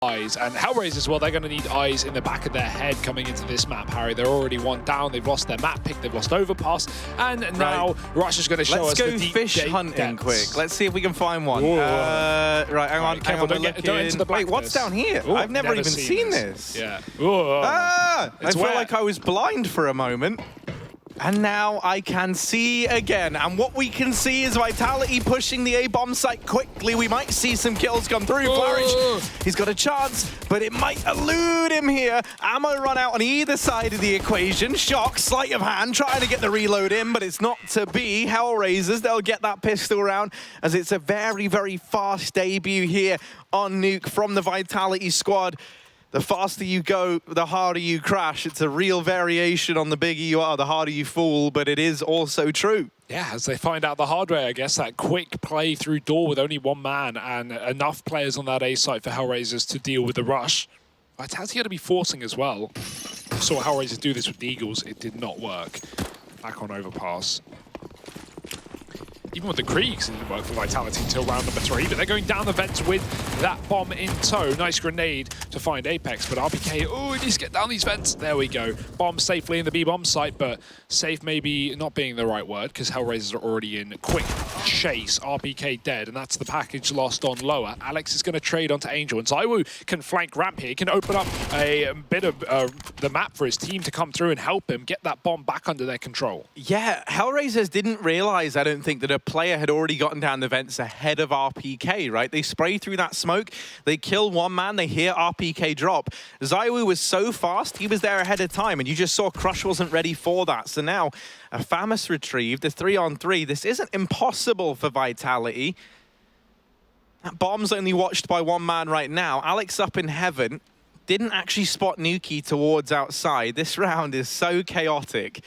eyes, and HellRaisers, well, they're going to need eyes in the back of their head coming into this map, Harry. They're already one down, they've lost their map pick, they've lost overpass, and now Rush is going to show us the deep fish hunting quick. Let's see if we can find one. Right, hang on, careful, don't enter the blackness. Wait, what's down here? Ooh, I've never even seen this. Yeah. I feel like I was blind for a moment. And now I can see again. And what we can see is Vitality pushing the A-bomb site quickly. We might see some kills come through. Flourish, he's got a chance, but it might elude him here. Ammo run out on either side of the equation. Shock, sleight of hand, trying to get the reload in, but it's not to be. HellRaisers, they'll get that pistol round as it's a very, very fast debut here on Nuke from the Vitality squad. The faster you go, the harder you crash. It's a real variation on the bigger you are, the harder you fall, but it is also true. Yeah, as they find out the hard way, I guess, that quick play through door with only one man and enough players on that A site for HellRaisers to deal with the rush. Vitality going to be forcing as well. Saw HellRaisers do this with the Eagles. It did not work. Back on overpass. Even with the Kriegs, it didn't work for Vitality until round number 3, but they're going down the vents with that bomb in tow. Nice grenade to find Apex, but RPK, oh, he needs to get down these vents. There we go. Bomb safely in the B-bomb site, but safe maybe not being the right word, because HellRaisers are already in. Quick chase, RPK dead, and that's the package lost on lower. Alex is going to trade onto Angel, and Zywoo can flank ramp here. He can open up a bit of the map for his team to come through and help him get that bomb back under their control. Yeah, HellRaisers didn't realize, I don't think, that a player had already gotten down the vents ahead of RPK, right? They spray through that smoke, they kill one man, they hear RPK drop. Zywoo was so fast, he was there ahead of time, and you just saw Crush wasn't ready for that. So now, a FAMAS retrieved, a 3-on-3. This isn't impossible for Vitality. That bomb's only watched by one man right now. Alex up in heaven. Didn't actually spot Nuke towards outside. This round is so chaotic.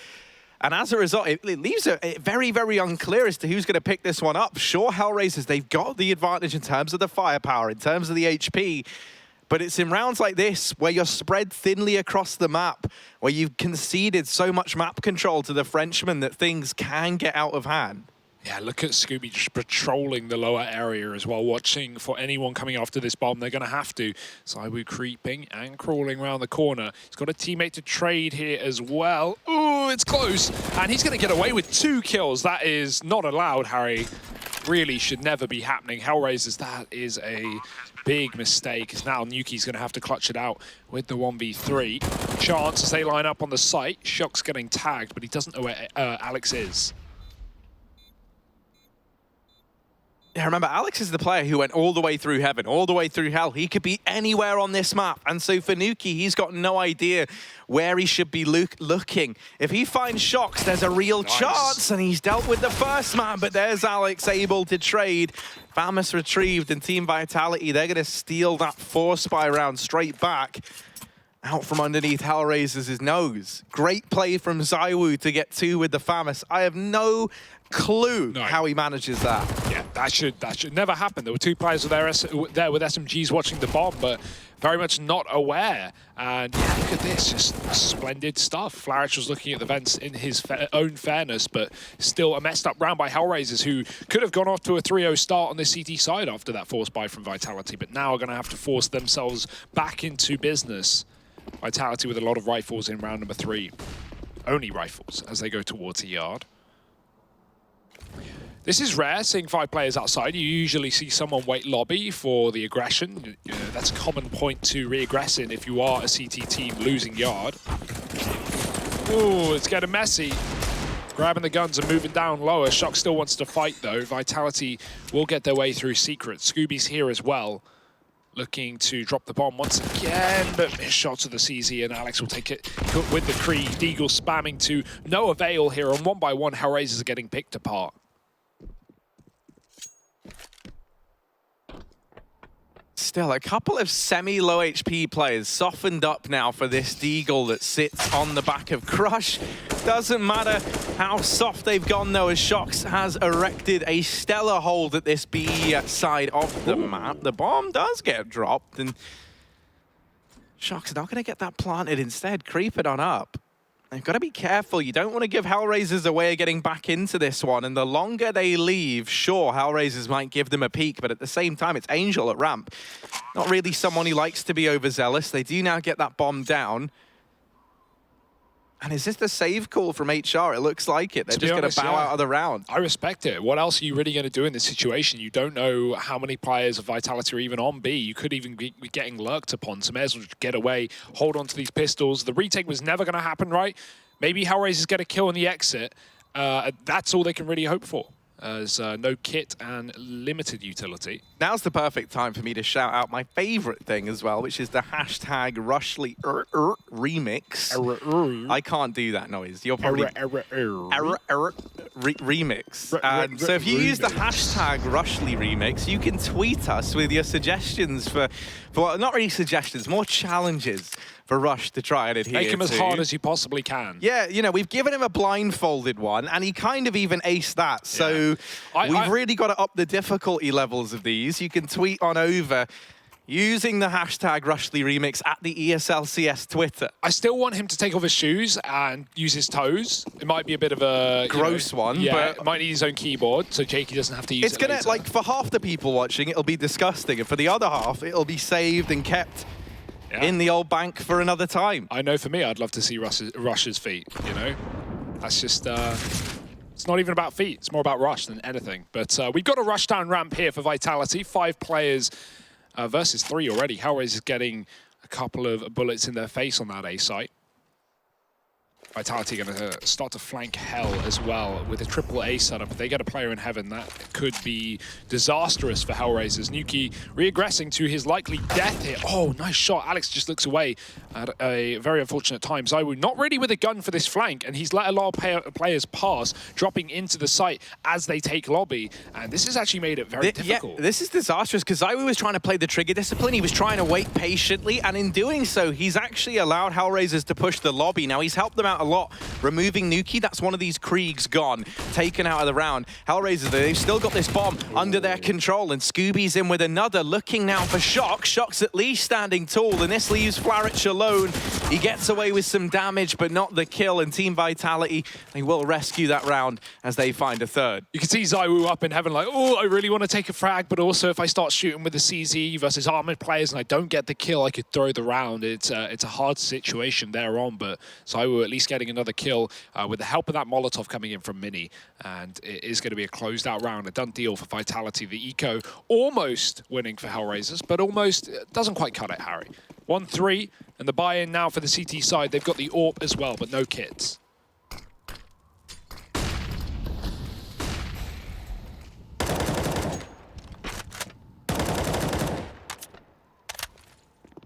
And as a result, it leaves it very, very unclear as to who's going to pick this one up. Sure, HellRaisers, they've got the advantage in terms of the firepower, in terms of the HP, but it's in rounds like this where you're spread thinly across the map, where you've conceded so much map control to the Frenchman that things can get out of hand. Yeah, look at Scooby just patrolling the lower area as well, watching for anyone coming after this bomb. They're going to have to. Zywoo creeping and crawling around the corner. He's got a teammate to trade here as well. Ooh, it's close. And he's going to get away with 2 kills. That is not allowed, Harry. Really should never be happening. HellRaisers, that is a big mistake. Now Nuke's going to have to clutch it out with the 1v3. Chance as they line up on the site. Shock's getting tagged, but he doesn't know where Alex is. Yeah, remember, Alex is the player who went all the way through heaven, all the way through hell. He could be anywhere on this map. And so for Nuke, he's got no idea where he should be looking. If he finds Shocks, there's a real chance, and he's dealt with the first man. But there's Alex able to trade. FAMAS retrieved, and Team Vitality, they're going to steal that 4-spy round straight back. Out from underneath HellRaisers' nose. Great play from Zywoo to get 2 with the FAMAS. I have no clue how he manages that. Yeah, that should never happen. There were 2 players there with SMGs watching the bomb, but very much not aware. And yeah, look at this, just splendid stuff. Flourish was looking at the vents in his own fairness, but still a messed up round by HellRaisers, who could have gone off to a 3-0 start on the CT side after that force buy from Vitality, but now are going to have to force themselves back into business. Vitality with a lot of rifles in round number 3. Only rifles as they go towards the yard. This is rare, seeing 5 players outside. You usually see someone wait lobby for the aggression. That's a common point to re-aggress in if you are a CT team losing yard. Ooh, it's getting messy. Grabbing the guns and moving down lower. Shock still wants to fight though. Vitality will get their way through secret. Scooby's here as well, looking to drop the bomb once again, but missed shots of the CZ, and Alex will take it with the Kree. Deagle spamming to no avail here, and 1 by 1, HellRaisers are getting picked apart. Still, a couple of semi-low HP players softened up now for this Deagle that sits on the back of Crush. Doesn't matter how soft they've gone, though, as Shox has erected a stellar hold at this B side of the map. The bomb does get dropped, and Shox not going to get that planted instead. Creep it on up. they've got to be careful. You don't want to give HellRaisers a way of getting back into this one. And the longer they leave, sure, HellRaisers might give them a peek. But at the same time, it's Angel at ramp. Not really someone who likes to be overzealous. They do now get that bomb down. And is this the save call from HR? It looks like it. They're just going to bow out of the round. I respect it. What else are you really going to do in this situation? You don't know how many players of Vitality are even on B. You could even be getting lurked upon, so may as well just get away, hold on to these pistols. The retake was never going to happen, right? Maybe HellRaisers get a kill on the exit. That's all they can really hope for. As no kit and limited utility. Now's the perfect time for me to shout out my favorite thing as well, which is the hashtag Rushly remix. I can't do that noise. You're probably remix. And so if you use the hashtag Rushly remix, you can tweet us with your suggestions for not really suggestions, more challenges for Rush to try and adhere to. Make him as hard as you possibly can. Yeah, you know, we've given him a blindfolded one, and he kind of even aced that. So we've really got to up the difficulty levels of these. You can tweet on over using the hashtag Rushly Remix at the ESLCS Twitter. I still want him to take off his shoes and use his toes. It might be a bit of a gross one, yeah, but it might need his own keyboard, so Jakey doesn't have to use it. It's gonna later. like for half the people watching, it'll be disgusting, and for the other half, it'll be saved and kept in the old bank for another time. I know for me, I'd love to see Rush's feet, you know? That's just, it's not even about feet. It's more about Rush than anything. But we've got a rush down ramp here for Vitality. 5 players versus 3 already. HellRaisers getting a couple of bullets in their face on that A site. Vitality going to start to flank Hell as well with a triple A setup. If they get a player in heaven, that could be disastrous for HellRaisers. Nuke regressing to his likely death here. Oh, nice shot. Alex just looks away at a very unfortunate time. Zywoo not ready with a gun for this flank, and he's let a lot of players pass, dropping into the site as they take lobby. And this has actually made it very difficult. Yeah, this is disastrous because Zywoo was trying to play the trigger discipline. He was trying to wait patiently, and in doing so, he's actually allowed HellRaisers to push the lobby. Now, he's helped them out a lot. Removing Nuke, that's one of these Kriegs gone, taken out of the round. HellRaisers, they've still got this bomb under their control, and Scooby's in with another, looking now for Shock. Shock's at least standing tall, and this leaves Flarich alone. He gets away with some damage, but not the kill, and Team Vitality, they will rescue that round as they find a third. You can see Zywoo up in heaven like, oh, I really want to take a frag, but also if I start shooting with the CZ versus armored players and I don't get the kill, I could throw the round. It's a hard situation there on, but Zywoo at least getting another kill with the help of that Molotov coming in from Mini, and it is going to be a closed out round, a done deal for Vitality. The eco almost winning for HellRaisers, but almost doesn't quite cut it, Harry. 1-3, and the buy-in now for the CT side. They've got the AWP as well, but no kits.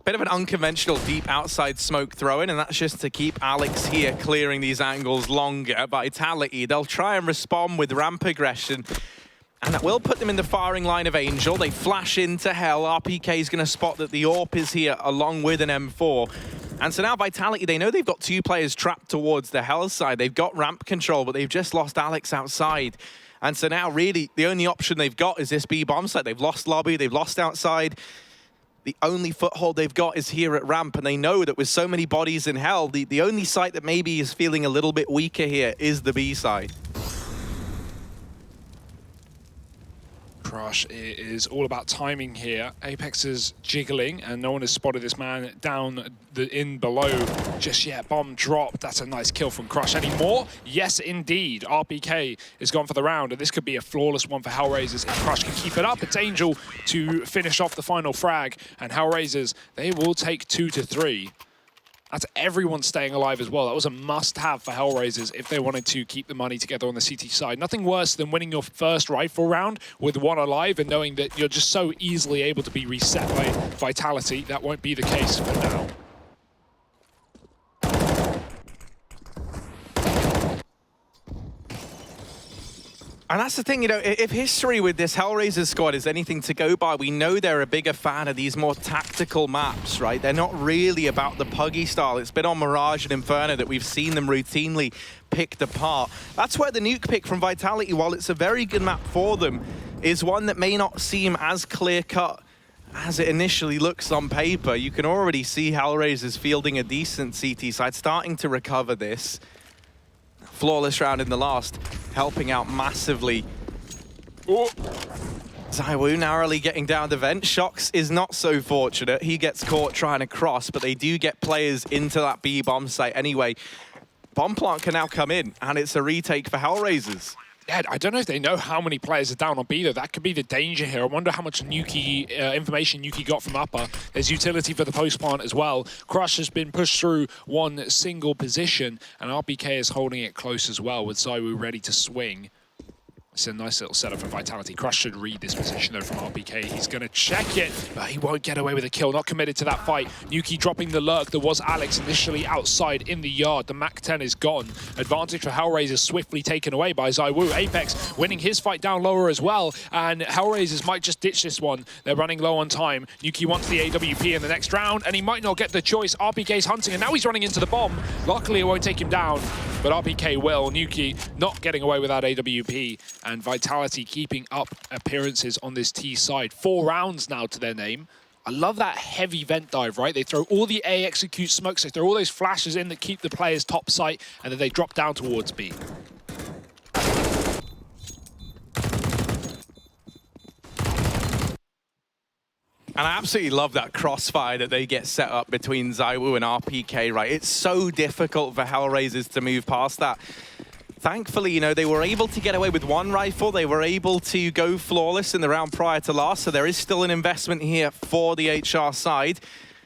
Bit of an unconventional deep outside smoke throw-in, and that's just to keep Alex here clearing these angles longer. Vitality, they'll try and respond with ramp aggression, and that will put them in the firing line of Angel. They flash into Hell. RPK is going to spot that the AWP is here along with an M4. And so now Vitality, they know they've got 2 players trapped towards the Hell side. They've got ramp control, but they've just lost Alex outside. And so now really the only option they've got is this B bomb site. They've lost lobby, they've lost outside. The only foothold they've got is here at ramp, and they know that with so many bodies in Hell, the only site that maybe is feeling a little bit weaker here is the B side. Crush, it is all about timing here. Apex is jiggling, and no one has spotted this man down in below just yet. Bomb dropped. That's a nice kill from Crush. Any more? Yes, indeed. RPK is gone for the round, and this could be a flawless one for HellRaisers if Crush can keep it up. It's Angel to finish off the final frag, and HellRaisers, they will take 2-3. That's everyone staying alive as well. That was a must-have for HellRaisers if they wanted to keep the money together on the CT side. Nothing worse than winning your first rifle round with 1 alive and knowing that you're just so easily able to be reset by Vitality. That won't be the case for now. And that's the thing, you know, if history with this HellRaisers squad is anything to go by, we know they're a bigger fan of these more tactical maps, right? They're not really about the puggy style. It's been on Mirage and Inferno that we've seen them routinely picked apart. That's where the Nuke pick from Vitality, while it's a very good map for them, is one that may not seem as clear-cut as it initially looks on paper. You can already see HellRaisers fielding a decent CT side, starting to recover this. Flawless round in the last, helping out massively. Oh. ZywOo narrowly getting down the vent. Shox is not so fortunate. He gets caught trying to cross, but they do get players into that B bomb site anyway. Bomb plant can now come in, and it's a retake for HellRaisers. Yeah, I don't know if they know how many players are down on B, though. That could be the danger here. I wonder how much Nuke information Nuke got from upper. There's utility for the post plant as well. Crush has been pushed through one single position, and RPK is holding it close as well, with ZywOo ready to swing. It's a nice little setup for Vitality. Crush should read this position, though, from RPK. He's going to check it, but he won't get away with a kill. Not committed to that fight. Nuke dropping the lurk. There was Alex initially outside in the yard. The MAC-10 is gone. Advantage for HellRaisers swiftly taken away by ZywOo. Apex winning his fight down lower as well, and HellRaisers might just ditch this one. They're running low on time. Nuke wants the AWP in the next round, and he might not get the choice. RPK's hunting, and now he's running into the bomb. Luckily, it won't take him down, but RPK will. Nuke not getting away with that AWP. And Vitality keeping up appearances on this T side. 4 rounds now to their name. I love that heavy vent dive, right? They throw all the A execute smokes, they throw all those flashes in that keep the players top sight, and then they drop down towards B. And I absolutely love that crossfire that they get set up between ZywOo and RPK, right? It's so difficult for HellRaisers to move past that. Thankfully, you know, they were able to get away with one rifle. They were able to go flawless in the round prior to last, so there is still an investment here for the HR side.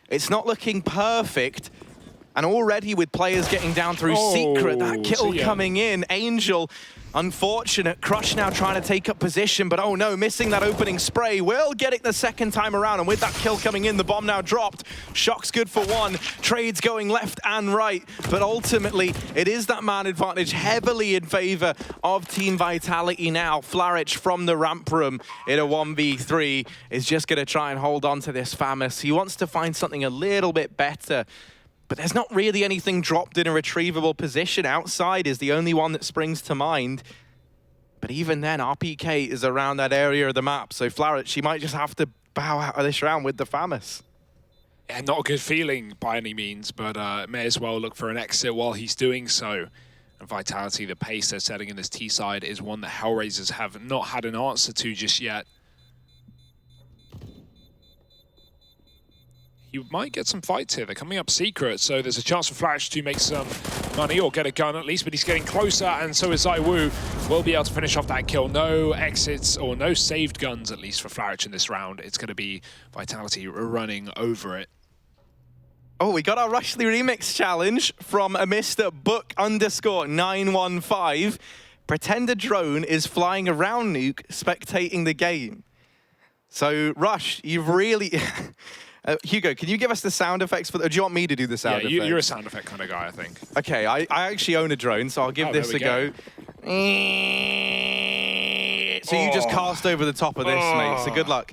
It's not looking perfect, and already with players getting down through Secret, that kill coming in, Angel, unfortunate. Crush now trying to take up position, but oh no, missing that opening spray. Will get it the second time around, and with that kill coming in, the bomb now dropped. Shock's good for one. Trades going left and right, but ultimately, it is that man advantage heavily in favor of Team Vitality now. Flarich from the ramp room in a 1v3 is just going to try and hold on to this Famous. He wants to find something a little bit better, but there's not really anything dropped in a retrievable position. Outside is the only one that springs to mind. But even then, RPK is around that area of the map. So Flarich, she might just have to bow out of this round with the Famous. Yeah, not a good feeling by any means, but may as well look for an exit while he's doing so. And Vitality, the pace they're setting in this T side is one that HellRaisers have not had an answer to just yet. You might get some fights here. They're coming up secret, so there's a chance for Flash to make some money or get a gun at least, but he's getting closer, and so is ZywOo. Will be able to finish off that kill. No exits, or no saved guns, at least for Flash in this round. It's going to be Vitality running over it. Oh, we got our Rushley Remix challenge from a Mr. Book_915. Pretend a drone is flying around Nuke, spectating the game. So, Rush, you've really... Hugo, can you give us the sound effects for the, or do you want me to do the sound effects? Yeah, you're a sound effect kind of guy, I think. Okay, I actually own a drone, so I'll give this a go. So you just cast over the top of this, mate, so good luck.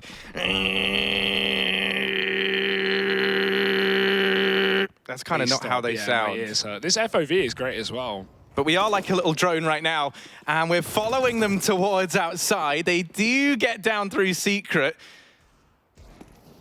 That's kind of not how they sound. This FOV is great as well. But we are like a little drone right now, and we're following them towards outside. They do get down through Secret.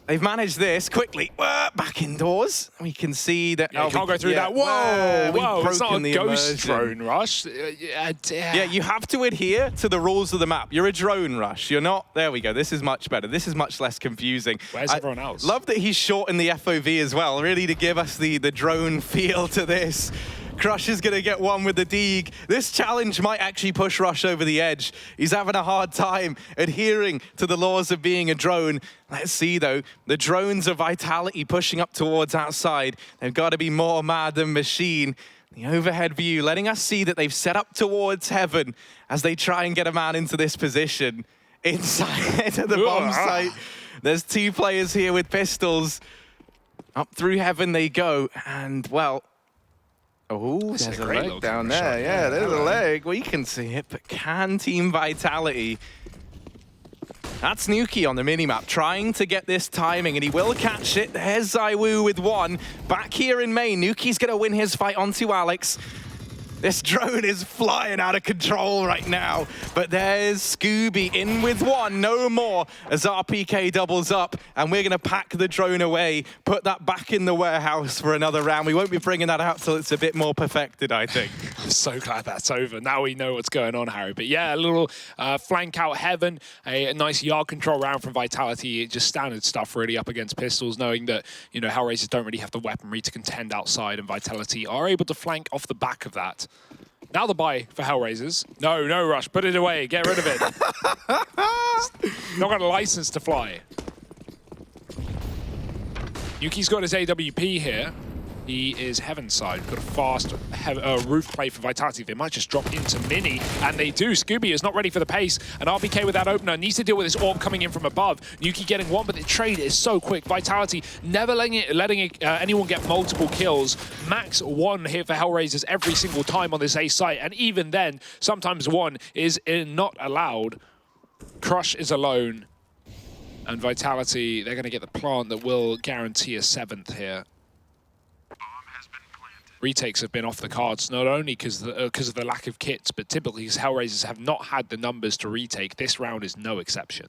They've managed this quickly. Back indoors. We can see that... Yeah, you can't go through that. Whoa, it's not a ghost drone, Rush. Yeah, you have to adhere to the rules of the map. You're a drone, Rush. You're not... There we go. This is much better. This is much less confusing. Where's everyone else? Love that he's short in the FOV as well, really to give us the drone feel to this. Crush is going to get one with the Deeg. This challenge might actually push Rush over the edge. He's having a hard time adhering to the laws of being a drone. Let's see, though. The drones of Vitality pushing up towards outside. They've got to be more mad than machine. The overhead view letting us see that they've set up towards heaven as they try and get a man into this position. Inside of the bomb site, there's 2 players here with pistols. Up through heaven they go, and, well... Oh, there's a leg down there. Yeah, there's a leg. We can see it, but can Team Vitality? That's Nuke on the minimap, trying to get this timing, and he will catch it. There's ZywOo with one. Back here in main, Nuke's going to win his fight onto Alex. This drone is flying out of control right now, but there's Scooby in with one, no more, as RPK doubles up, and we're gonna pack the drone away, put that back in the warehouse for another round. We won't be bringing that out till it's a bit more perfected, I think. I'm so glad that's over. Now we know what's going on, Harry. But yeah, a little flank out heaven, a nice yard control round from Vitality, just standard stuff really up against pistols, knowing that, you know, HellRaisers don't really have the weaponry to contend outside, and Vitality are able to flank off the back of that. Now the buy for HellRaisers. No, no rush. Put it away. Get rid of it. Not got a license to fly. Nuke's got his AWP here. He is heaven side. Got a fast roof play for Vitality. They might just drop into mini, and they do. Scooby is not ready for the pace, and RPK with that opener needs to deal with this orb coming in from above. Nuke getting one, but the trade is so quick. Vitality never letting anyone get multiple kills. Max one here for HellRaisers every single time on this A site, and even then, sometimes one is not allowed. Crush is alone, and Vitality, they're going to get the plant that will guarantee a 7th here. Retakes have been off the cards, not only because of the lack of kits, but typically HellRaisers have not had the numbers to retake. This round is no exception.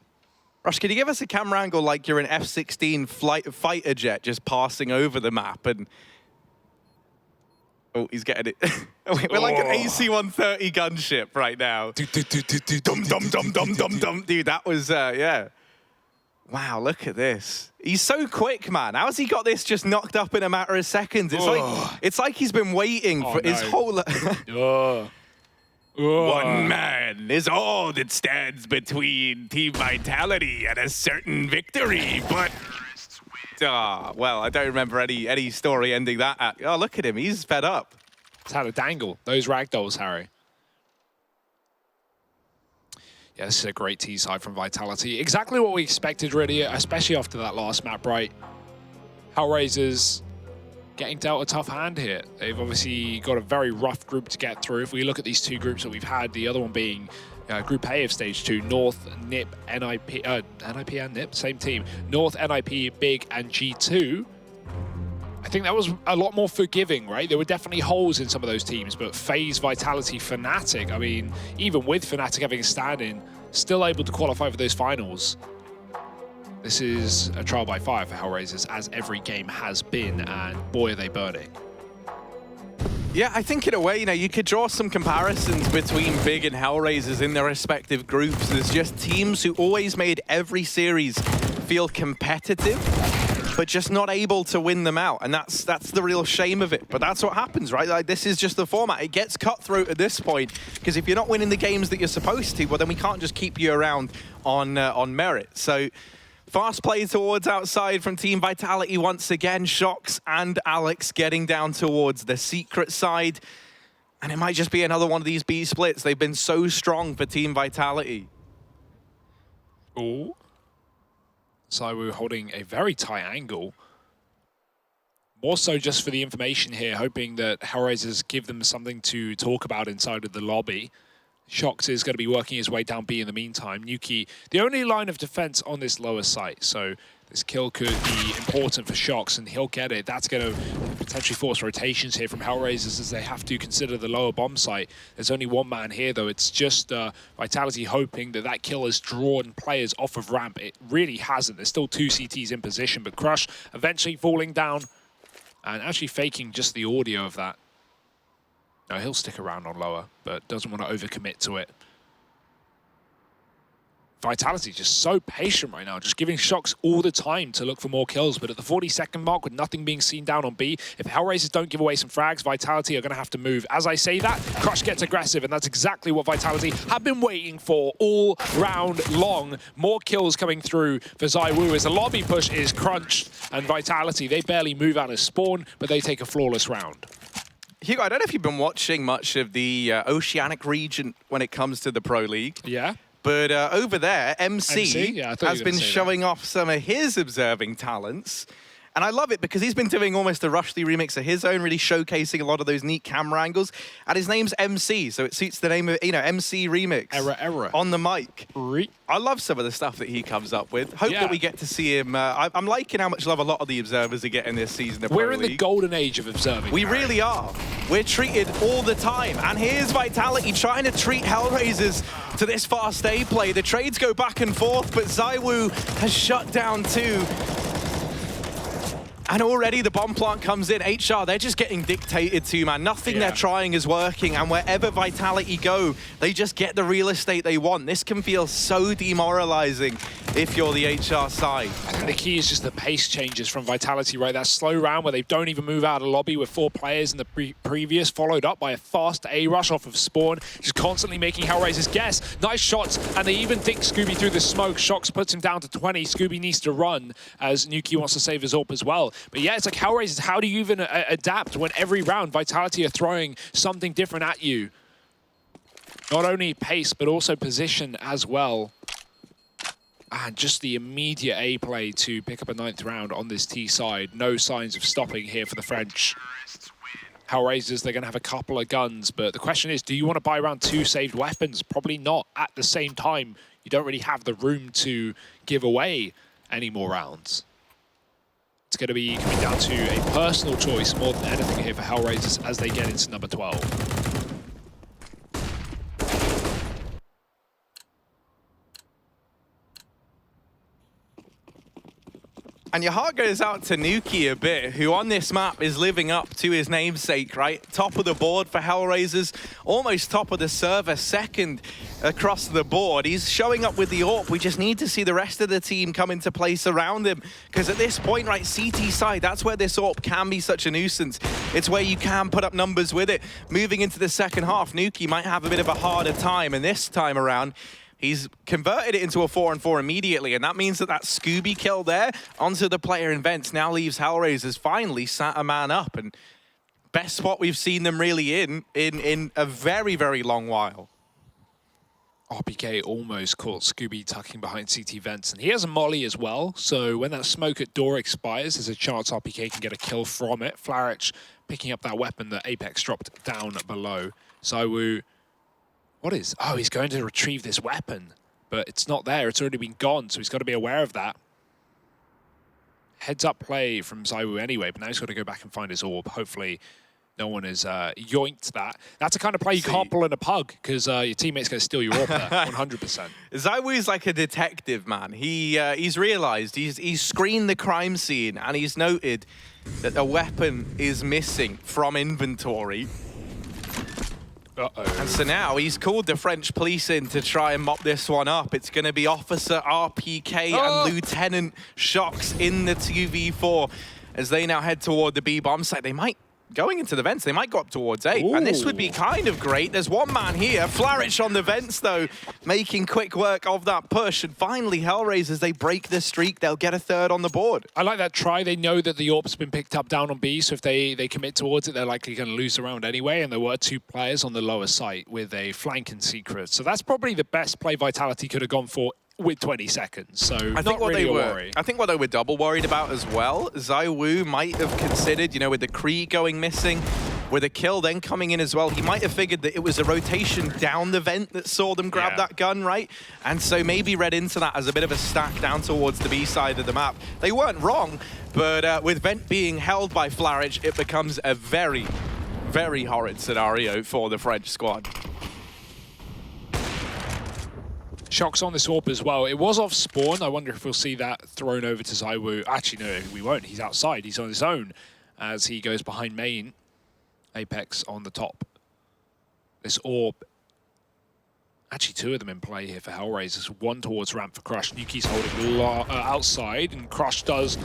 Rush, can you give us a camera angle like you're an F-16 fighter jet just passing over the map? And oh, he's getting it. We're like an AC-130 gunship right now. Dum dum dum dum dum dum. Dude, that was yeah. Wow, look at this. He's so quick, man. How's he got this just knocked up in a matter of seconds? It's like he's been waiting for his whole One man is all that stands between Team Vitality and a certain victory, but well, I don't remember any story ending that at. Oh, look at him. He's fed up. It's had a dangle. Those ragdolls, Harry. Yeah, this is a great T-side from Vitality. Exactly what we expected, really, especially after that last map, right? HellRaisers getting dealt a tough hand here. They've obviously got a very rough group to get through. If we look at these two groups that we've had, the other one being Group A of Stage 2, North, NIP, NIP and NIP, same team. North, NIP, Big, and G2. I think that was a lot more forgiving, right? There were definitely holes in some of those teams, but FaZe, Vitality, Fnatic, I mean, even with Fnatic having a stand-in, still able to qualify for those finals. This is a trial by fire for HellRaisers, as every game has been, and boy, are they burning. Yeah, I think in a way, you know, you could draw some comparisons between Big and HellRaisers in their respective groups. There's just teams who always made every series feel competitive, but just not able to win them out. And that's the real shame of it. But that's what happens, right? Like, this is just the format. It gets cutthroat at this point, because if you're not winning the games that you're supposed to, well, then we can't just keep you around on merit. So fast play towards outside from Team Vitality once again. Shox and Alex getting down towards the secret side. And it might just be another one of these B splits. They've been so strong for Team Vitality. Ooh. So we were holding a very tight angle. More so just for the information here, hoping that HellRaisers give them something to talk about inside of the lobby. Shox is going to be working his way down B in the meantime. Nuke, the only line of defense on this lower site, so this kill could be important for Shox, and he'll get it. That's going to potentially force rotations here from HellRaisers, as they have to consider the lower bomb site. There's only one man here, though. It's just Vitality hoping that that kill has drawn players off of ramp. It really hasn't. There's still 2 CTs in position, but Crush eventually falling down and actually faking just the audio of that. No, he'll stick around on lower, but doesn't want to overcommit to it. Vitality just so patient right now, just giving Shox all the time to look for more kills. But at the 40-second mark, with nothing being seen down on B, if HellRaisers don't give away some frags, Vitality are going to have to move. As I say that, Crush gets aggressive, and that's exactly what Vitality have been waiting for all round long. More kills coming through for ZywOo as the lobby push is crunched, and Vitality, they barely move out of spawn, but they take a flawless round. Hugo, I don't know if you've been watching much of the Oceanic region when it comes to the Pro League. Yeah. But over there, MC yeah, has been showing off some of his observing talents. And I love it because he's been doing almost a Rushley remix of his own, really showcasing a lot of those neat camera angles. And his name's MC, so it suits the name of, you know, MC remix. Error. On the mic. I love some of the stuff that he comes up with. Hope that we get to see him. I'm liking how much love a lot of the observers are getting this season of Pro We're in League. the golden age of observing. We really are. We're treated all the time. And here's Vitality trying to treat HellRaisers to this fast A play. The trades go back and forth, but ZywOo has shut down two. And already the bomb plant comes in. HR, they're just getting dictated to, man. Nothing they're trying is working. And wherever Vitality go, they just get the real estate they want. This can feel so demoralizing if you're the HR side. I think the key is just the pace changes from Vitality, right? That slow round where they don't even move out of lobby with 4 players in the previous, followed up by a fast A rush off of spawn, just constantly making HellRaisers guess. Nice shots, and they even think Scooby through the smoke. Shox puts him down to 20. Scooby needs to run as Nuke wants to save his AWP as well. But yeah, it's like HellRaisers, how do you even adapt when every round Vitality are throwing something different at you? Not only pace, but also position as well. And just the immediate A play to pick up a 9th round on this T side. No signs of stopping here for the French. HellRaisers, they're going to have a couple of guns, but the question is, do you want to buy around 2 saved weapons? Probably not. At the same time, you don't really have the room to give away any more rounds. It's going to be coming down to a personal choice more than anything here for HellRaisers as they get into number 12. And your heart goes out to Nuke a bit, who on this map is living up to his namesake, right? Top of the board for HellRaisers, almost top of the server, second across the board. He's showing up with the AWP. We just need to see the rest of the team come into place around him. Because at this point, right, CT side, that's where this AWP can be such a nuisance. It's where you can put up numbers with it. Moving into the second half, Nuke might have a bit of a harder time, and this time around, he's converted it into a 4-on-4 immediately, and that means that Scooby kill there onto the player in vents now leaves HellRaisers finally sat a man up, and best spot we've seen them really in a very, very long while. RPK almost caught Scooby tucking behind CT vents, and he has a molly as well, so when that smoke at door expires, there's a chance RPK can get a kill from it. Flarich picking up that weapon that Apex dropped down below. ZywOo, what is? Oh, he's going to retrieve this weapon, but it's not there. It's already been gone, so he's got to be aware of that. Heads up play from ZywOo anyway, but now he's got to go back and find his AWP. Hopefully, no one has yoinked that. That's the kind of play you can't pull in a pug, because your teammate's going to steal your AWP there, 100%. ZywOo's like a detective, man. He's realized, he's screened the crime scene, and he's noted that a weapon is missing from inventory. And so now he's called the French police in to try and mop this one up. It's going to be Officer RPK and Lieutenant Shox in the 2v4 as they now head toward the B bomb site. They might, going into the vents, they might go up towards A. And this would be kind of great. There's one man here. Flarich on the vents, though, making quick work of that push. And finally, HellRaisers, they break the streak. They'll get a 3rd on the board. I like that try. They know that the AWP's been picked up down on B, so if they commit towards it, they're likely going to lose the round anyway. And there were 2 players on the lower site with a flank in secret. So that's probably the best play Vitality could have gone for with 20 seconds, so I think what they were double worried about as well, ZywOo might have considered, you know, with the Kree going missing, with a kill then coming in as well, he might have figured that it was a rotation down the vent that saw them grab that gun, right? And so maybe read into that as a bit of a stack down towards the B side of the map. They weren't wrong, but with vent being held by Flarich, it becomes a very, very horrid scenario for the French squad. Shox on this AWP as well. It was off spawn. I wonder if we'll see that thrown over to ZywOo. Actually, no, we won't. He's outside. He's on his own as he goes behind main. Apex on the top. This AWP. Actually, 2 of them in play here for HellRaisers. 1 towards ramp for Crush. Nuke's holding outside, and Crush does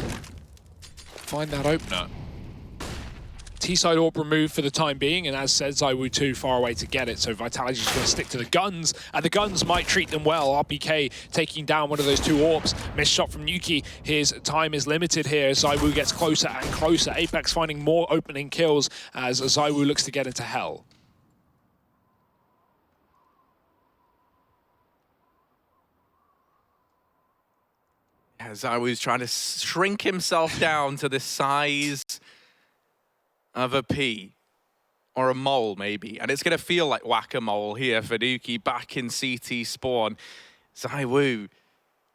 find that opener. T-side AWP removed for the time being, and as said, ZywOo too far away to get it, so Vitality's just going to stick to the guns, and the guns might treat them well. RPK taking down one of those 2 AWPs. Missed shot from Nuke. His time is limited here as ZywOo gets closer and closer. Apex finding more opening kills as ZywOo looks to get into Hell. As I was trying to shrink himself down to the size of a pea. Or a mole, maybe. And it's going to feel like whack-a-mole here for Nuke back in CT spawn. ZywOo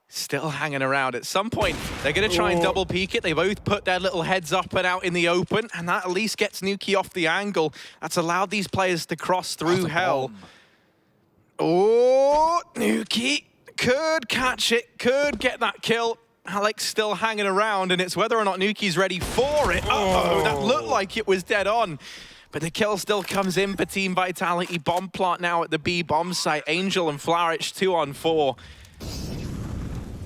still hanging around. At some point, they're going to try and double peek it. They both put their little heads up and out in the open, and that at least gets Nuke off the angle. That's allowed these players to cross through Hell. Oh, Nuke could catch it, could get that kill. Alex still hanging around, and it's whether or not Nuke's ready for it. Uh-oh, that looked like it was dead on. But the kill still comes in for Team Vitality. Bomb plant now at the B bomb site. Angel and Flourish 2-on-4.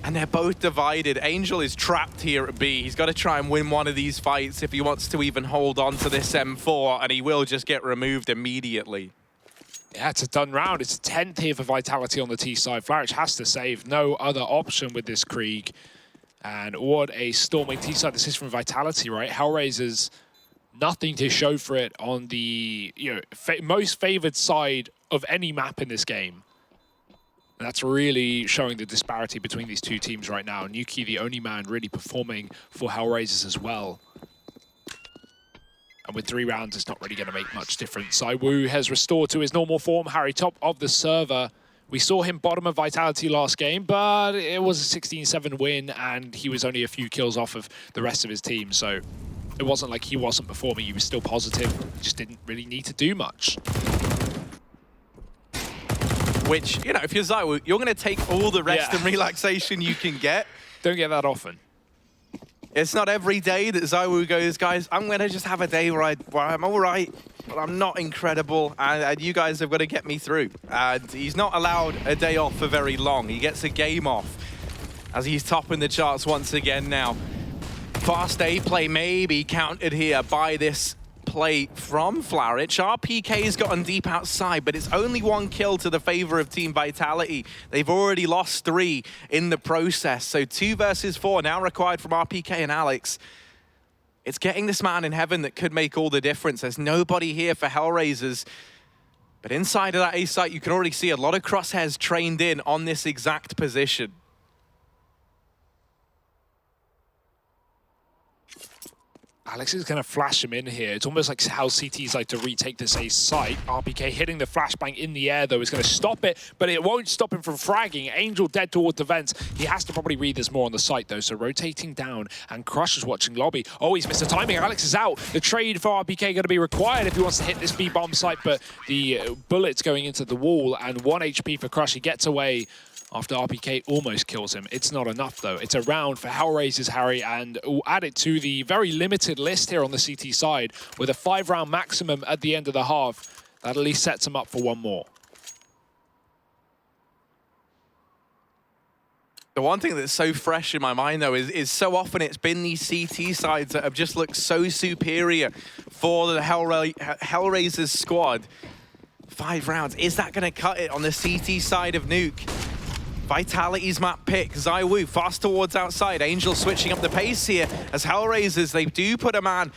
And they're both divided. Angel is trapped here at B. He's got to try and win one of these fights if he wants to even hold on to this M4, and he will just get removed immediately. Yeah, it's a done round. It's a 10th here for Vitality on the T side. Flourish has to save. No other option with this Krieg. And what a storming T side this is from Vitality, right? HellRaisers, nothing to show for it on the most favored side of any map in this game. And that's really showing the disparity between these two teams right now. Nuke, the only man really performing for HellRaisers as well. And with 3 rounds, it's not really going to make much difference. ZywOo has restored to his normal form. Harry, top of the server. We saw him bottom of Vitality last game, but it was a 16-7 win, and he was only a few kills off of the rest of his team. So it wasn't like he wasn't performing. He was still positive. He just didn't really need to do much. Which, if you're ZywOo, you're going to take all the rest and relaxation you can get. Don't get that often. It's not every day that ZywOo goes, guys, I'm going to just have a day where I'm all right, but I'm not incredible, and you guys have got to get me through. And he's not allowed a day off for very long. He gets a game off as he's topping the charts once again now. Fast A play maybe countered here by this play from Flourish. RPK's gotten deep outside, but it's only 1 kill to the favor of Team Vitality. They've already lost 3 in the process, so 2 versus 4 now required from RPK and Alex. It's getting this man in heaven that could make all the difference. There's nobody here for HellRaisers. But inside of that A site, you can already see a lot of crosshairs trained in on this exact position. Alex is going to flash him in here. It's almost like how CTs like to retake this A site. RPK hitting the flashbang in the air, though, is going to stop it, but it won't stop him from fragging. Angel dead toward the vents. He has to probably read this more on the site, though, so rotating down, and Crush is watching lobby. Oh, he's missed the timing. Alex is out. The trade for RPK going to be required if he wants to hit this B-bomb site, but the bullet's going into the wall, and 1 HP for Crush. He gets away after RPK almost kills him. It's not enough, though. It's a round for HellRaisers, Harry, and we'll add it to the very limited list here on the CT side with a 5-round maximum at the end of the half. That at least sets him up for 1 more. The one thing that's so fresh in my mind, though, is so often it's been these CT sides that have just looked so superior for the HellRaisers squad. 5 rounds. Is that going to cut it on the CT side of Nuke? Vitality's map pick. ZywOo fast towards outside. Angel switching up the pace here as HellRaisers, they do put a man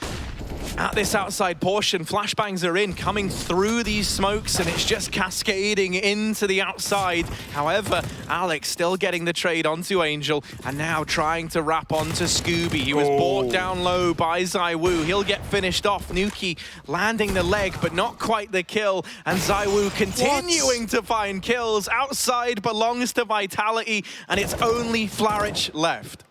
at this outside portion. Flashbangs are in, coming through these smokes, and it's just cascading into the outside. However, Alex still getting the trade onto Angel, and now trying to wrap onto Scooby. He was brought down low by ZywOo. He'll get finished off. Nuke landing the leg, but not quite the kill, and ZywOo continuing to find kills. Outside belongs to Vitality, and it's only Flourish left.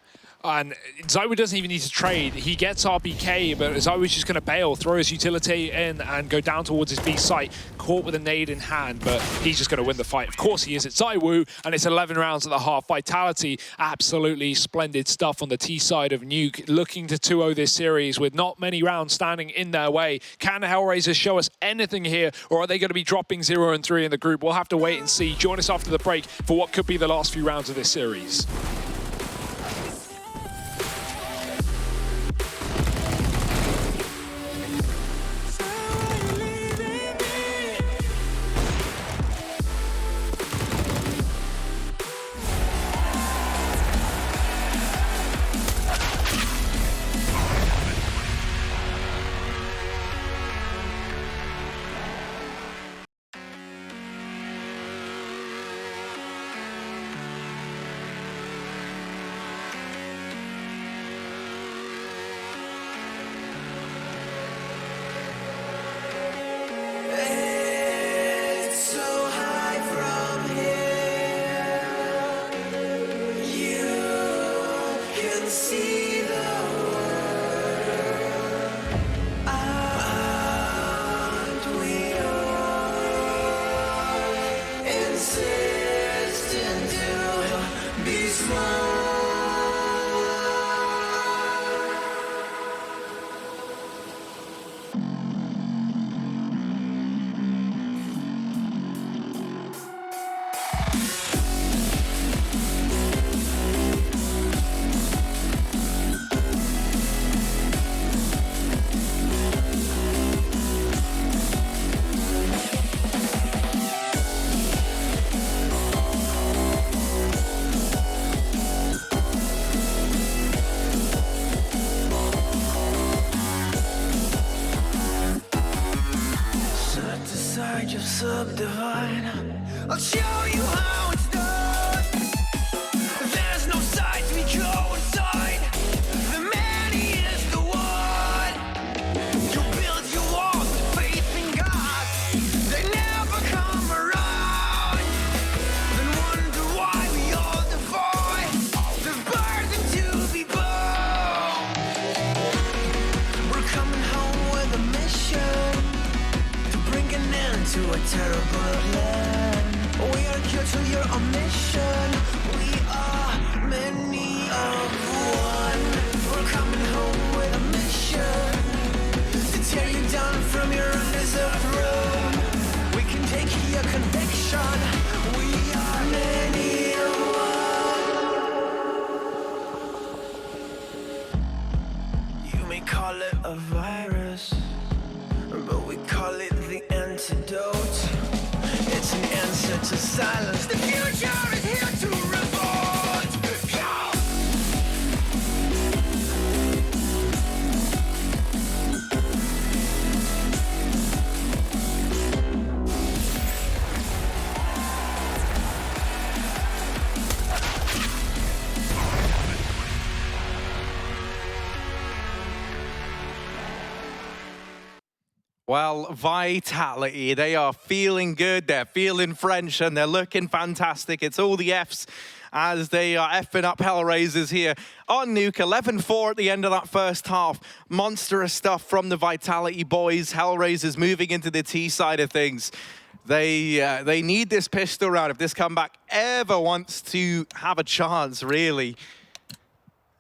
And ZywOo doesn't even need to trade. He gets RPK, but ZywOo's just going to bail, throw his utility in, and go down towards his B site, caught with a nade in hand, but he's just going to win the fight. Of course he is. It's ZywOo, and it's 11 rounds at the half. Vitality, absolutely splendid stuff on the T side of Nuke, looking to 2-0 this series with not many rounds standing in their way. Can the HellRaisers show us anything here, or are they going to be dropping 0 and 3 in the group? We'll have to wait and see. Join us after the break for what could be the last few rounds of this series. subdivide. I'll show you how it's done. There's no sight we go inside. The man, he is the one. You build your walls with faith in God. They never come around. Then wonder why we all divide. The burden to be borne. We're coming home with a mission to bring an end to a terrible land. We are here to your mission. We are many of one. We're coming home with a mission to tear you down from your undeserved room. We can take your conviction. We are many of one. You may call it a virus, but we call it the antidote. It's an answer to silence. The future is here to revolt. Well, Vitality, they are feeling good, they're feeling French, and they're looking fantastic. It's all the Fs as they are effing up HellRaisers here on Nuke. 11-4 at the end of that first half. Monstrous stuff from the Vitality boys. HellRaisers moving into the T side of things. They need this pistol round if this comeback ever wants to have a chance, really.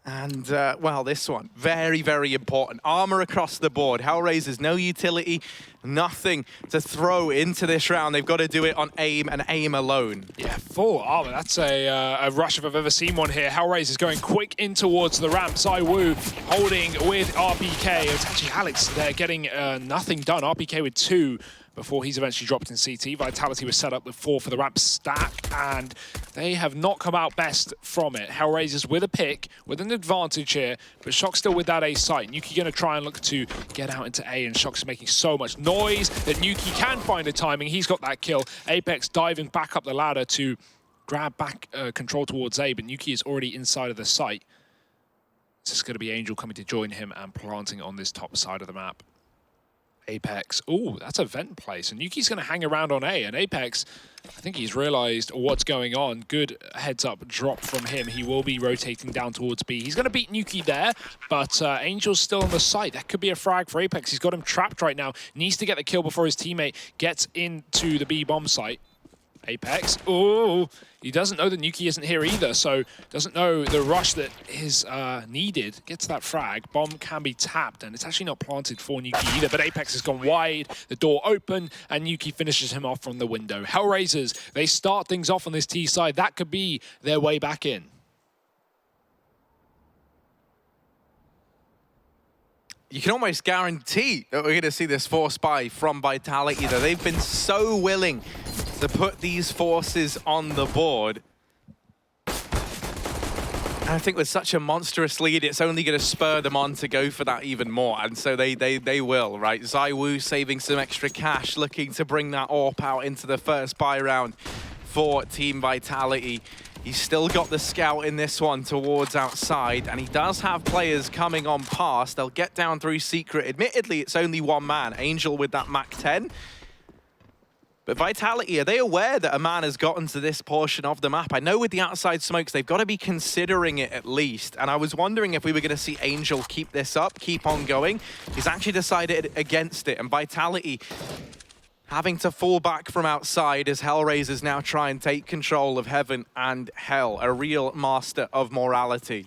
And, well, this one, very, very important. Armor across the board. HellRaisers, no utility, nothing to throw into this round. They've got to do it on aim and aim alone. Yeah, full armor. That's a rush if I've ever seen one here. HellRaisers going quick in towards the ramp. ZywOo holding with RPK. It's actually Alex there getting nothing done. RPK with 2 before he's eventually dropped in CT. Vitality was set up with 4 for the ramp stack, and they have not come out best from it. HellRaisers with a pick, with an advantage here, but Shock still with that A site. Nuke going to try and look to get out into A, and Shock's making so much noise that Nuke can find the timing. He's got that kill. Apex diving back up the ladder to grab back control towards A, but Nuke is already inside of the site. It's just going to be Angel coming to join him and planting on this top side of the map. Apex, ooh, that's a vent play. So Nuke's going to hang around on A, and Apex, I think he's realized what's going on. Good heads up drop from him. He will be rotating down towards B. He's going to beat Nuke there, but Angel's still on the site. That could be a frag for Apex. He's got him trapped right now. Needs to get the kill before his teammate gets into the B bomb site. Apex, ooh, he doesn't know that Nuke isn't here either, so doesn't know the rush that is needed. Gets that frag, bomb can be tapped, and it's actually not planted for Nuke either, but Apex has gone wide, the door open, and Nuke finishes him off from the window. HellRaisers, they start things off on this T side. That could be their way back in. You can almost guarantee that we're going to see this force buy from Vitality, though. They've been so willing to put these forces on the board. And I think with such a monstrous lead, it's only going to spur them on to go for that even more. And so they will, right? ZywOo saving some extra cash, looking to bring that AWP out into the first buy round for Team Vitality. He's still got the scout in this one towards outside, and he does have players coming on past. They'll get down through secret. Admittedly, it's only one man, Angel with that Mach 10. But Vitality, are they aware that a man has gotten to this portion of the map? I know with the outside smokes, they've got to be considering it at least. And I was wondering if we were going to see Angel keep this up, keep on going. He's actually decided against it, and Vitality having to fall back from outside as HellRaisers now try and take control of heaven and hell. A real master of morality.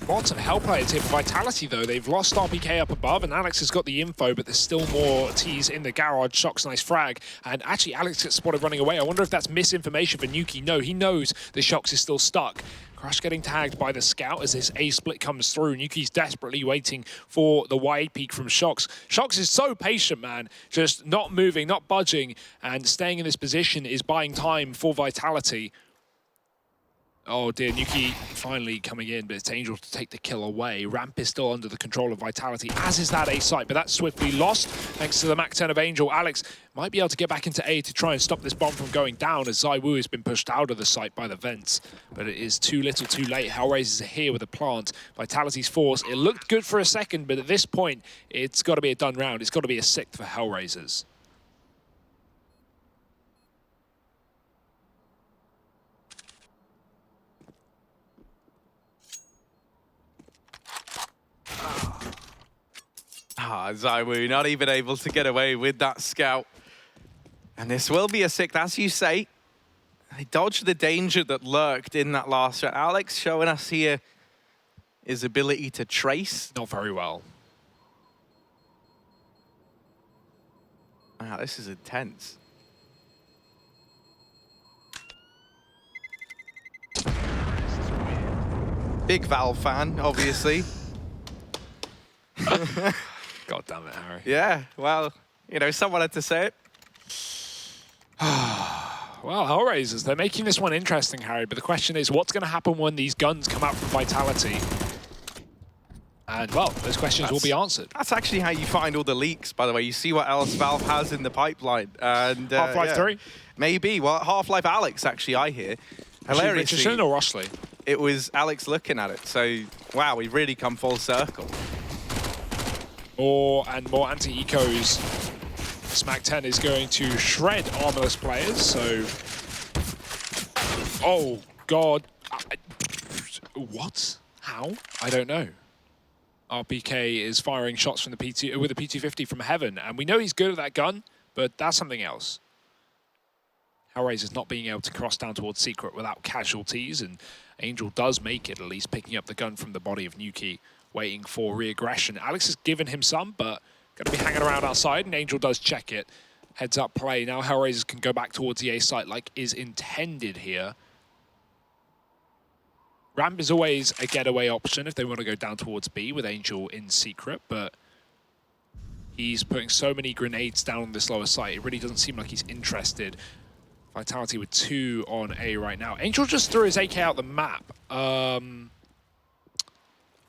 Lots of hell players here for Vitality, though. They've lost RPK up above, and Alex has got the info, but there's still more T's in the garage. Shock's nice frag, and actually Alex gets spotted running away. I wonder if that's misinformation for Nuke. No, he knows the Shox is still stuck. Crush getting tagged by the scout as this A split comes through. Nuke's desperately waiting for the wide peek from Shox. Shox is so patient, man. Just not moving, not budging, and staying in this position is buying time for Vitality. Oh dear, Nuke finally coming in, but it's Angel to take the kill away. Ramp is still under the control of Vitality, as is that A site, but that's swiftly lost thanks to the Mach 10 of Angel. Alex might be able to get back into A to try and stop this bomb from going down, as ZywOo has been pushed out of the site by the vents. But it is too little too late. HellRaisers are here with a plant. Vitality's force, it looked good for a second, but at this point, it's got to be a done round. It's got to be a 6th for HellRaisers. ZywOo not even able to get away with that scout. And this will be a 6th, as you say. They dodged the danger that lurked in that last round. Alex showing us here his ability to trace. Not very well. Wow, this is intense. Big Valve fan, obviously. God damn it, Harry. Yeah, well, you know, someone had to say it. Well, HellRaisers, they're making this one interesting, Harry, but the question is, what's going to happen when these guns come out from Vitality? And, well, those questions will be answered. That's actually how you find all the leaks, by the way. You see what else Valve has in the pipeline. And Half-Life 3? Maybe. Well, Half-Life Alex, actually, I hear. Hilariously, Richardson or Rossley? it was Alex looking at it. So, wow, we've really come full circle. More and more anti-ecos. Smack 10 is going to shred armorless players, so... Oh, God. What? How? I don't know. RPK is firing shots from the P2 with a P250 from heaven, and we know he's good at that gun, but that's something else. HellRaisers not being able to cross down towards Secret without casualties, and Angel does make it, at least picking up the gun from the body of Nuke, waiting for re-aggression. Alex has given him some, but going to be hanging around outside, and Angel does check it. Heads up play. Now HellRaisers can go back towards the A site like is intended here. Ramp is always a getaway option if they want to go down towards B with Angel in Secret, but he's putting so many grenades down on this lower site, it really doesn't seem like he's interested. Vitality with 2 on A right now. Angel just threw his AK out the map.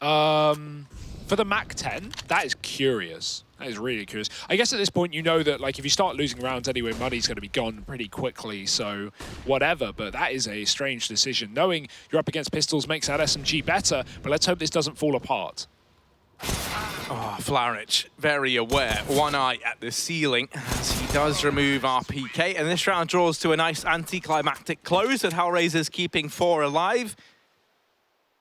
For the Mach 10, that is curious. That is really curious. I guess at this point, you know that like if you start losing rounds anyway, money's going to be gone pretty quickly, so whatever. But that is a strange decision. Knowing you're up against pistols makes that SMG better, but let's hope this doesn't fall apart. Oh, Flarich, very aware. One eye at the ceiling as he does remove RPK. And this round draws to a nice anticlimactic close with HellRaisers keeping 4 alive.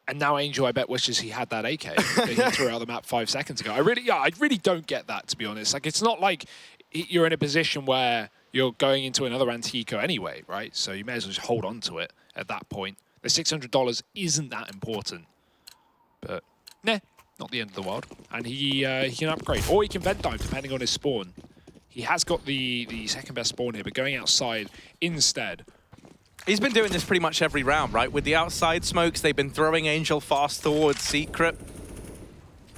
And now Angel, I bet, wishes he had that AK that he threw out the map 5 seconds ago. I really don't get that, to be honest. Like, it's not like you're in a position where you're going into another anti-eco anyway, right? So you may as well just hold on to it at that point. The $600 isn't that important. But, nah, not the end of the world. And he can upgrade, or he can vent dive, depending on his spawn. He has got the second best spawn here, but going outside instead. He's been doing this pretty much every round, right? With the outside smokes, they've been throwing Angel fast towards Secret.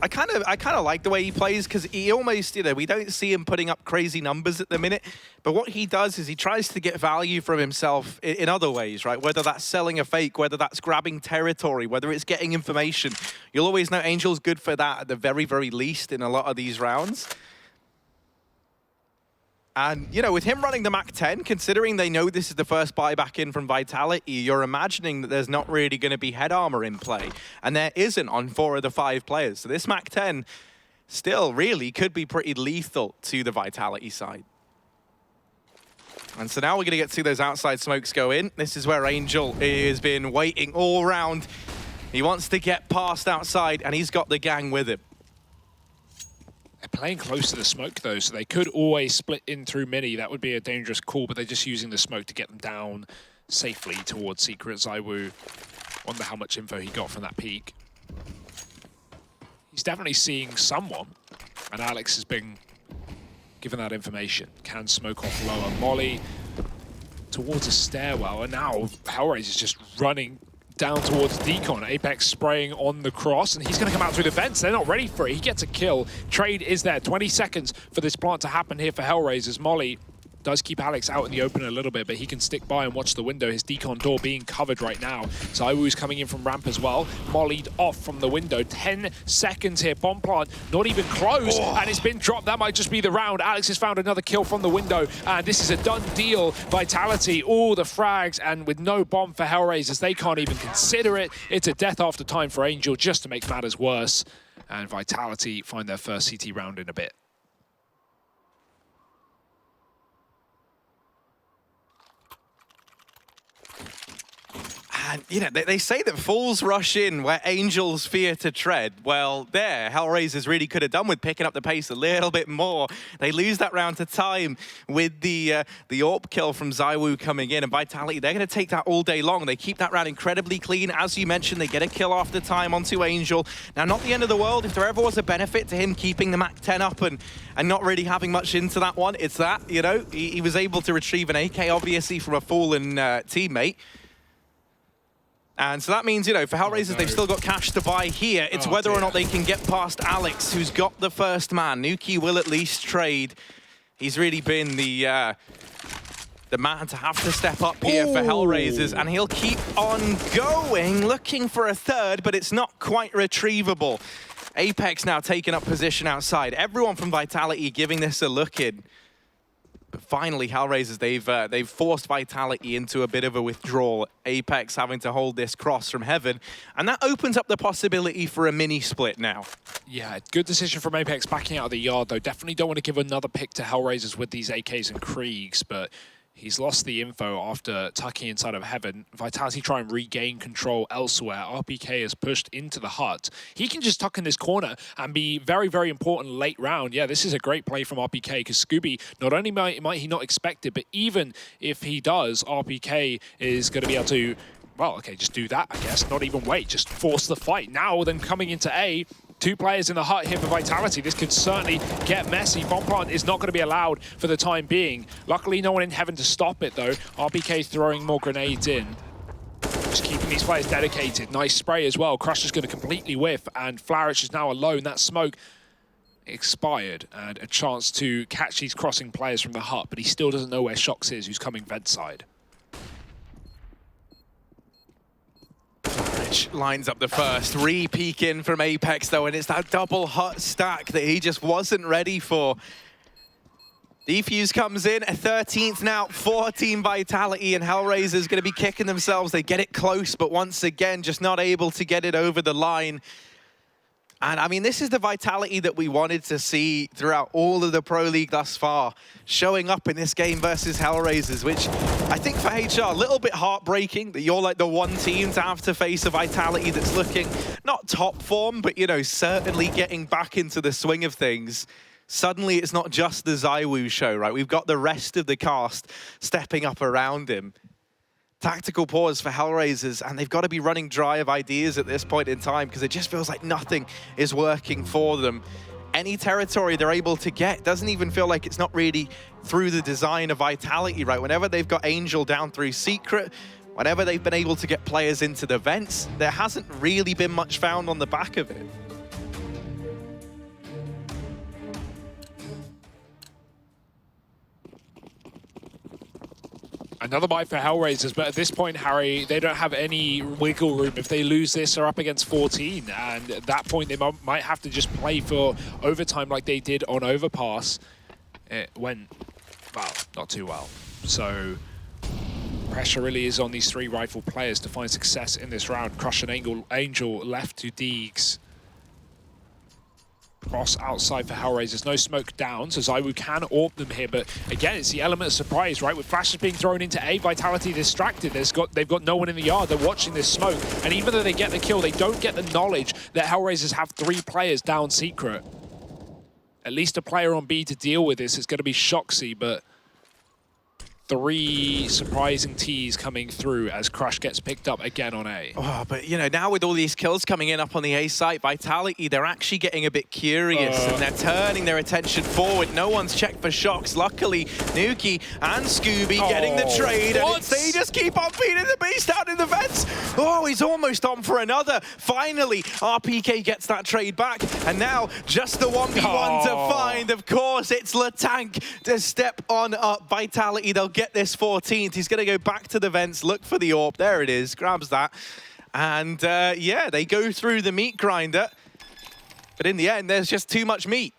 I kind of like the way he plays because he almost, you know, we don't see him putting up crazy numbers at the minute. But what he does is he tries to get value from himself in other ways, right? Whether that's selling a fake, whether that's grabbing territory, whether it's getting information. You'll always know Angel's good for that at the very, very least in a lot of these rounds. And, you know, with him running the Mach 10, considering they know this is the first buyback in from Vitality, you're imagining that there's not really going to be head armor in play. And there isn't on 4 of the 5 players. So this Mach 10 still really could be pretty lethal to the Vitality side. And so now we're going to get to see those outside smokes go in. This is where Angel has been waiting all round. He wants to get past outside, and he's got the gang with him. They're playing close to the smoke, though, so they could always split in through mini. That would be a dangerous call, but they're just using the smoke to get them down safely towards Secret. ZywOo, wonder how much info he got from that peek. He's definitely seeing someone, and Alex has been given that information. Can smoke off lower. Molly towards a stairwell, and now HellRaisers is just running down towards Decon. Apex spraying on the cross, and he's going to come out through the vents. They're not ready for it. He gets a kill. Trade is there. 20 seconds for this plant to happen here for HellRaisers. Molly does keep Alex out in the open a little bit, but he can stick by and watch the window. His decon door being covered right now. Zywoo's coming in from ramp as well. Mollied off from the window. 10 seconds here. Bomb plant not even close, and it's been dropped. That might just be the round. Alex has found another kill from the window, and this is a done deal. Vitality, all the frags, and with no bomb for HellRaisers, they can't even consider it. It's a death after time for Angel, just to make matters worse. And Vitality find their first CT round in a bit. And, you know, they say that fools rush in where angels fear to tread. Well, there, HellRaisers really could have done with picking up the pace a little bit more. They lose that round to time with the AWP kill from Zywoo coming in. And Vitality, they're going to take that all day long. They keep that round incredibly clean. As you mentioned, they get a kill after time onto Angel. Now, not the end of the world. If there ever was a benefit to him keeping the MAC-10 up and not really having much into that one, it's that, you know. He was able to retrieve an AK, obviously, from a fallen teammate. And so that means, you know, for HellRaisers, they've still got cash to buy here. It's whether or not they can get past Alex, who's got the first man. Nuke will at least trade. He's really been the man to have to step up here for HellRaisers, and he'll keep on going, looking for a third, but it's not quite retrievable. Apex now taking up position outside. Everyone from Vitality giving this a look in. But finally, HellRaisers, they've forced Vitality into a bit of a withdrawal. Apex having to hold this cross from heaven. And that opens up the possibility for a mini split now. Yeah, good decision from Apex backing out of the yard, though. Definitely don't want to give another pick to HellRaisers with these AKs and Kriegs, but he's lost the info after tucking inside of heaven. Vitality try and regain control elsewhere. RPK is pushed into the hut. He can just tuck in this corner and be very, very important late round. Yeah, this is a great play from RPK because Scooby, not only might he not expect it, but even if he does, RPK is going to be able to, well, okay, just do that, I guess. Not even wait, just force the fight. Now, then coming into A, 2 players in the hut here for Vitality. This could certainly get messy. Bomb plant is not going to be allowed for the time being. Luckily, no one in heaven to stop it, though. RPK throwing more grenades in. Just keeping these players dedicated. Nice spray as well. Crush is going to completely whiff, and Flourish is now alone. That smoke expired, and a chance to catch these crossing players from the hut, but he still doesn't know where Shox is, who's coming vent side. Lines up the first. Re-peek in from Apex, though, and it's that double hut stack that he just wasn't ready for. Defuse comes in, a 13th now, 14 Vitality, and HellRaisers going to be kicking themselves. They get it close, but once again, just not able to get it over the line. And I mean, this is the Vitality that we wanted to see throughout all of the Pro League thus far, showing up in this game versus HellRaisers, which I think for HR, a little bit heartbreaking that you're like the one team to have to face a Vitality that's looking not top form, but, you know, certainly getting back into the swing of things. Suddenly, it's not just the Zywoo show, right? We've got the rest of the cast stepping up around him. Tactical pause for HellRaisers, and they've got to be running dry of ideas at this point in time because it just feels like nothing is working for them. Any territory they're able to get doesn't even feel like it's not really through the design of Vitality, right? Whenever they've got Angel down through Secret, whenever they've been able to get players into the vents, there hasn't really been much found on the back of it. Another bite for HellRaisers, but at this point, Harry, they don't have any wiggle room. If they lose this, they're up against 14, and at that point, they might have to just play for overtime like they did on Overpass. It went, well, not too well. So pressure really is on these 3 rifle players to find success in this round. Crush and Angel left to Deegs. Cross outside for HellRaisers, no smoke down, so Zywoo can AWP them here, but again, it's the element of surprise, right? With flashes being thrown into A, Vitality distracted, they've got no one in the yard, they're watching this smoke, and even though they get the kill, they don't get the knowledge that HellRaisers have 3 players down Secret. At least a player on B to deal with this. It's going to be Shoxy, but 3 surprising Ts coming through as Crush gets picked up again on A. Oh, but you know, now with all these kills coming in up on the A site, Vitality, they're actually getting a bit curious and they're turning their attention forward. No one's checked for shocks. Luckily, Nuke and Scooby getting the trade, and they just keep on beating the beast out in the vents. Oh, he's almost on for another. Finally, RPK gets that trade back, and now just the 1v1 to find. Of course, it's Latank to step on up. Vitality, they'll get this 14th. He's going to go back to the vents, look for the AWP. There it is, grabs that. And yeah, they go through the meat grinder. But in the end, there's just too much meat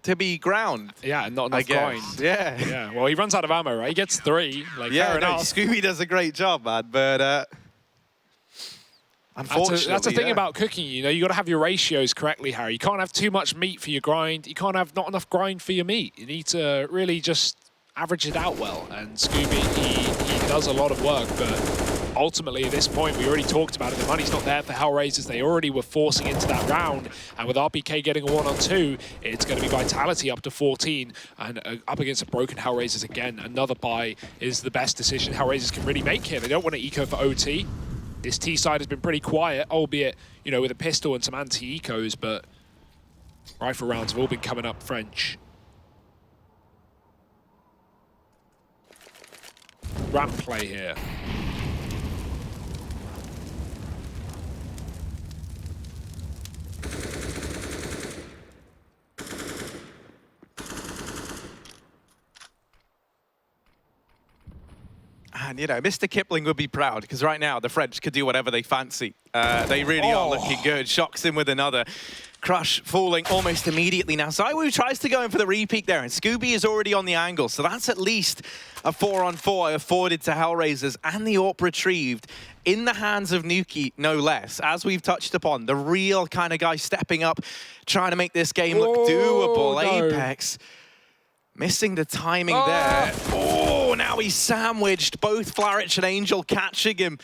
to be ground. Yeah, not enough grind. Yeah. Yeah, well, he runs out of ammo, right? He gets 3. Like, Yeah, fair enough. Scooby does a great job, man. But unfortunately, that's the thing about cooking. You know, you got to have your ratios correctly, Harry. You can't have too much meat for your grind. You can't have not enough grind for your meat. You need to really just average it out well. And Scooby, he does a lot of work, but ultimately at this point, we already talked about it. The money's not there for HellRaisers. They already were forcing into that round. And with RPK getting a 1-on-2, it's going to be Vitality up to 14 and up against a broken HellRaisers again. Another buy is the best decision HellRaisers can really make here. They don't want to eco for OT. This T side has been pretty quiet, albeit, you know, with a pistol and some anti-ecos, but rifle rounds have all been coming up French. Ramp play here. And, you know, Mr. Kipling would be proud, because right now the French could do whatever they fancy. They really are looking good. Shocks him with another. Crush falling almost immediately now. ZywOo tries to go in for the repeat there, and Scooby is already on the angle, so that's at least a 4-on-4 afforded to HellRaisers, and the AWP retrieved in the hands of Nuke, no less. As we've touched upon, the real kind of guy stepping up, trying to make this game look doable. No. Apex missing the timing there. Oh, now he's sandwiched. Both Flarich and Angel catching him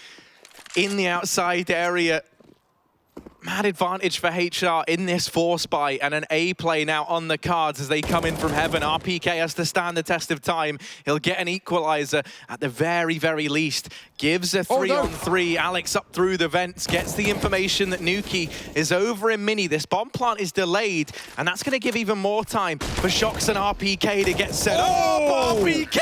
in the outside area. Mad advantage for HR in this force buy, and an A play now on the cards as they come in from heaven. RPK has to stand the test of time. He'll get an equalizer at the very, very least. Gives a 3-on-3. Alex up through the vents, gets the information that Nuke is over in mini. This bomb plant is delayed, and that's going to give even more time for Shocks and RPK to get set up. RPK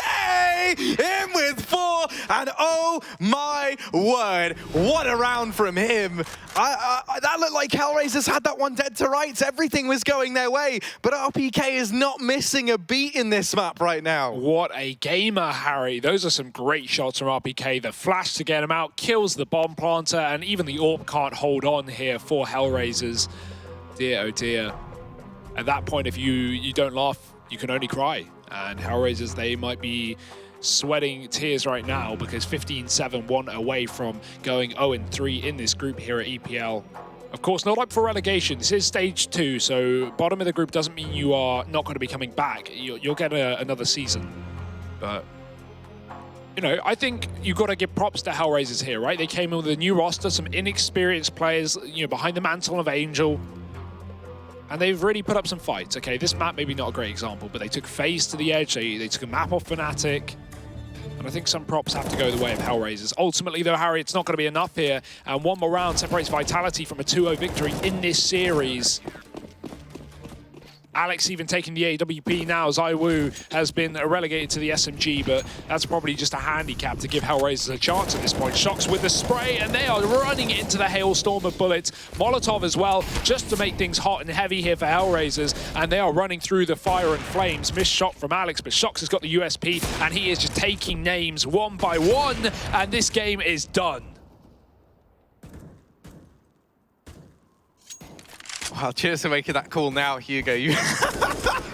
in with 4, and oh my word, what a round from him. That looked like HellRaisers had that one dead to rights. Everything was going their way, but RPK is not missing a beat in this map right now. What a gamer, Harry. Those are some great shots from RPK. The flash to get him out, kills the bomb planter, and even the AWP can't hold on here for HellRaisers. Dear, oh dear. At that point, if you don't laugh, you can only cry. And HellRaisers, they might be sweating tears right now, because 15-7, 1 away from going 0-3 in this group here at EPL. Of course, not up for relegation. This is stage 2, so bottom of the group doesn't mean you are not going to be coming back. You'll get another season. But, you know, I think you've got to give props to HellRaisers here, right? They came in with a new roster, some inexperienced players, you know, behind the mantle of Angel. And they've really put up some fights. Okay, this map maybe not a great example, but they took FaZe to the edge. They took a map off Fnatic. And I think some props have to go the way of HellRaisers. Ultimately, though, Harry, it's not going to be enough here. And one more round separates Vitality from a 2-0 victory in this series. Alex even taking the AWP now. ZywOo has been relegated to the SMG, but that's probably just a handicap to give HellRaisers a chance at this point. Shocks with the spray, and they are running into the hailstorm of bullets. Molotov as well, just to make things hot and heavy here for HellRaisers, and they are running through the fire and flames. Missed shot from Alex, but Shocks has got the USP, and he is just taking names one by one, and this game is done. Wow, cheers for making that call now, Hugo.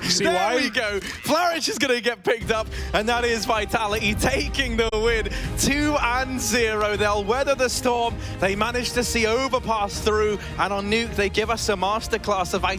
See there why? we go. Flarich is going to get picked up, and that is Vitality taking the win. 2-0. They'll weather the storm. They managed to see Overpass through, and on Nuke, they give us a masterclass of Vitality.